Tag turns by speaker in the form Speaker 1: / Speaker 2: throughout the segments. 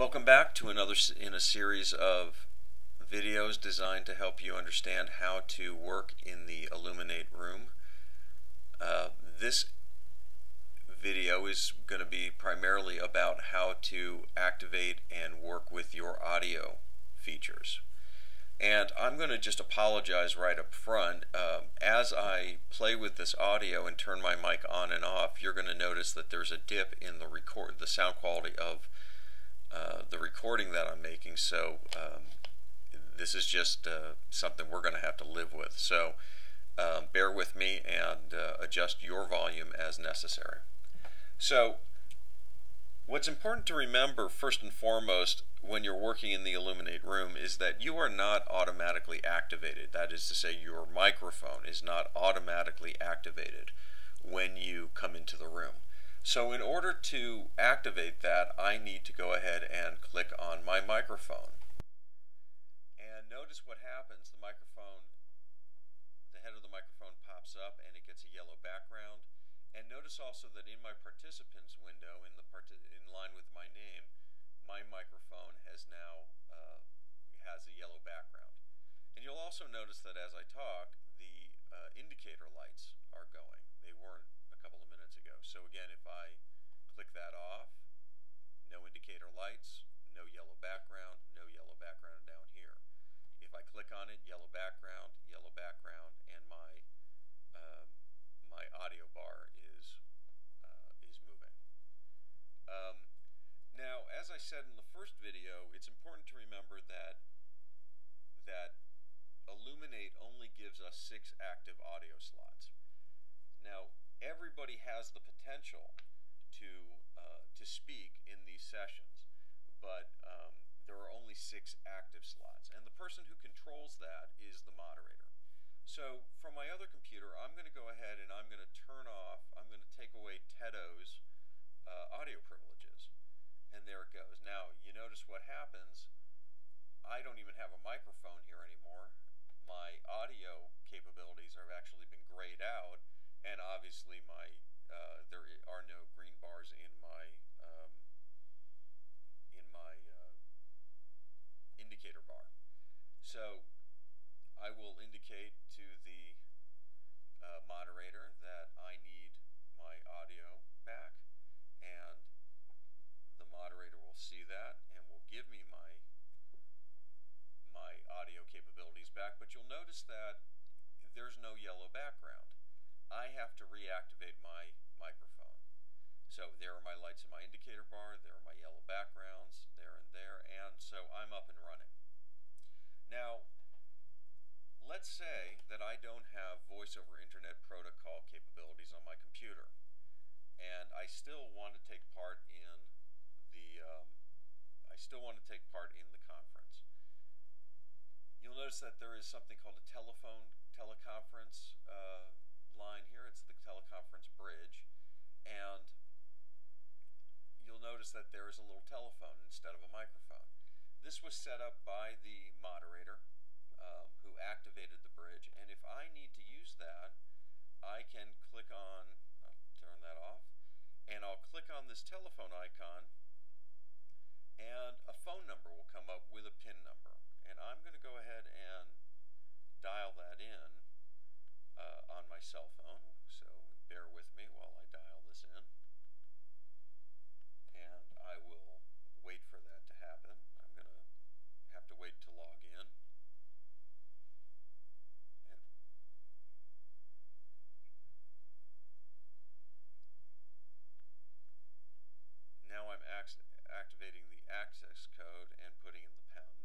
Speaker 1: Welcome back to another in a series of videos designed to help you understand how to work in the Elluminate room. This video is going to be primarily about how to activate and work with your audio features. And I'm going to just apologize right up front. As I play with this audio and turn my mic on and off, you're going to notice that there's a dip in the sound quality of the recording that I'm making. So this is just something we're going to have to live with. So bear with me and adjust your volume as necessary. So what's important to remember first and foremost when you're working in the Elluminate room is that you are not automatically activated. That is to say, your microphone is not automatically activated when you come into the room. So in order to activate that, I need to go ahead and click on my microphone. And notice what happens. The head of the microphone pops up and it gets a yellow background. And notice also that in my participants window, in line with my name, my microphone has now has a yellow background. And you'll also notice that as I talk, the indicator lights are going. They weren't a couple of minutes ago. So again, if I click that off, no indicator lights, no yellow background down here. If I click on it, yellow background, and my my audio bar is moving. Now, as I said in the first video, it's important to remember that Elluminate only gives us 6 active audio slots. Now, everybody has the potential to speak in these sessions, but there are only 6 active slots, and the person who controls that is the moderator. So from my other computer, I'm going to go ahead and I'm going to take away Tedo's audio privileges, and there it goes. Now you notice what happens. I don't even have a microphone here anymore. My audio capabilities have actually been grayed out, and obviously there are no green bars in my indicator bar. So I will indicate to the moderator that I need my audio back, and the moderator will see that and will give me my audio capabilities back. But you'll notice that there's no yellow background. I have to reactivate my microphone. So there are my lights in my indicator bar, there are my yellow backgrounds, there, and so I'm up and running. Now, let's say that I don't have voice over internet protocol capabilities on my computer, and I still want to take part in the conference. You'll notice that there is something called a teleconference line here. It's the teleconference bridge, and you'll notice that there is a little telephone instead of a microphone. This was set up by the moderator who activated the bridge, and if I need to use that, I can click on, I'll turn that off, and I'll click on this telephone icon, and a phone number will come up with a PIN number, and I'm going to go ahead and dial that in on my cell phone. So bear with me while I dial this in, and I will wait for that to happen. I'm going to have to wait to log in. And now I'm activating the access code and putting in the pound.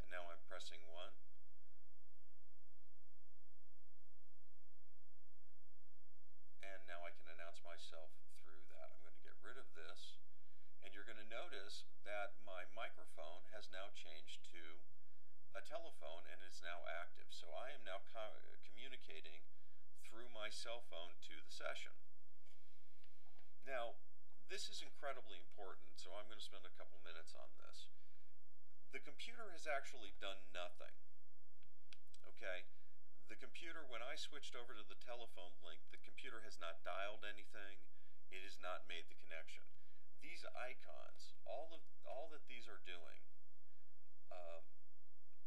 Speaker 1: And now I'm pressing 1. And now I can announce myself through that. I'm going to get rid of this, and you're going to notice that my microphone has now changed to a telephone and is now active. So I am now communicating through my cell phone to the session. Now, this is incredibly important, so I'm going to spend a couple minutes on this. The computer has actually done nothing. Okay? The computer, when I switched over to the telephone link, the computer has not dialed anything. It has not made the connection. These icons, all that these are doing,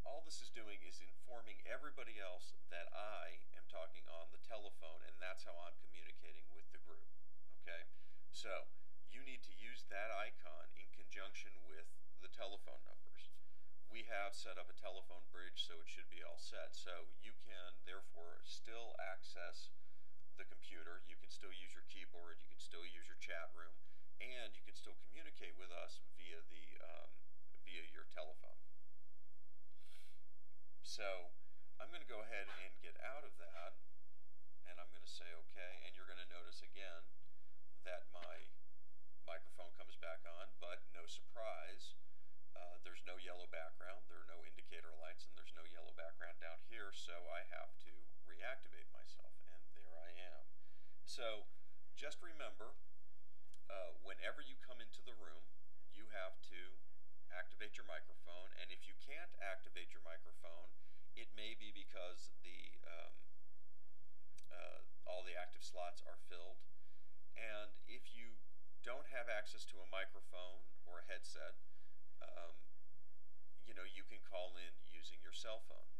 Speaker 1: all this is doing is informing everybody else that I am talking on the telephone, and that's how I'm communicating with the group. Okay? So, you need to use that icon in conjunction with the telephone numbers. We have set up a telephone bridge, so it should be all set. So you can therefore still access the computer, you can still use your keyboard, you can still use your chat room, and you can still communicate with us via via your telephone. So I'm going to go ahead and get out of that, and I'm going to say OK, and you're going to notice again that my microphone comes back on, but no surprise, there's no yellow background, there are no indicator lights, and there's no yellow background down here, so I have to reactivate myself, and there I am. So just remember, whenever you come into the room, you have to activate your microphone, and if you can't activate your microphone, it may be because all the active slots are filled, and if you don't have access to a microphone or a headset, you can call in using your cell phone.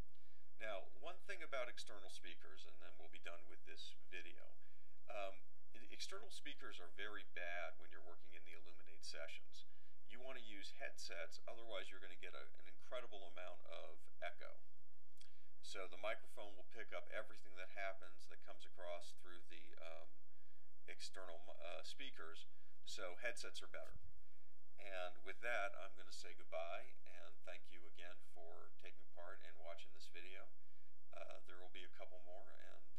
Speaker 1: Now, one thing about external speakers, and then we'll be done with this video, external speakers are very bad when you're working in the Elluminate sessions. You want to use headsets, otherwise you're going to get an incredible amount of echo. So the microphone will pick up everything that happens that comes across through the external speakers, so headsets are better. And with that, I'm going to say goodbye, and thank you again for taking part and watching this video. There will be a couple more, and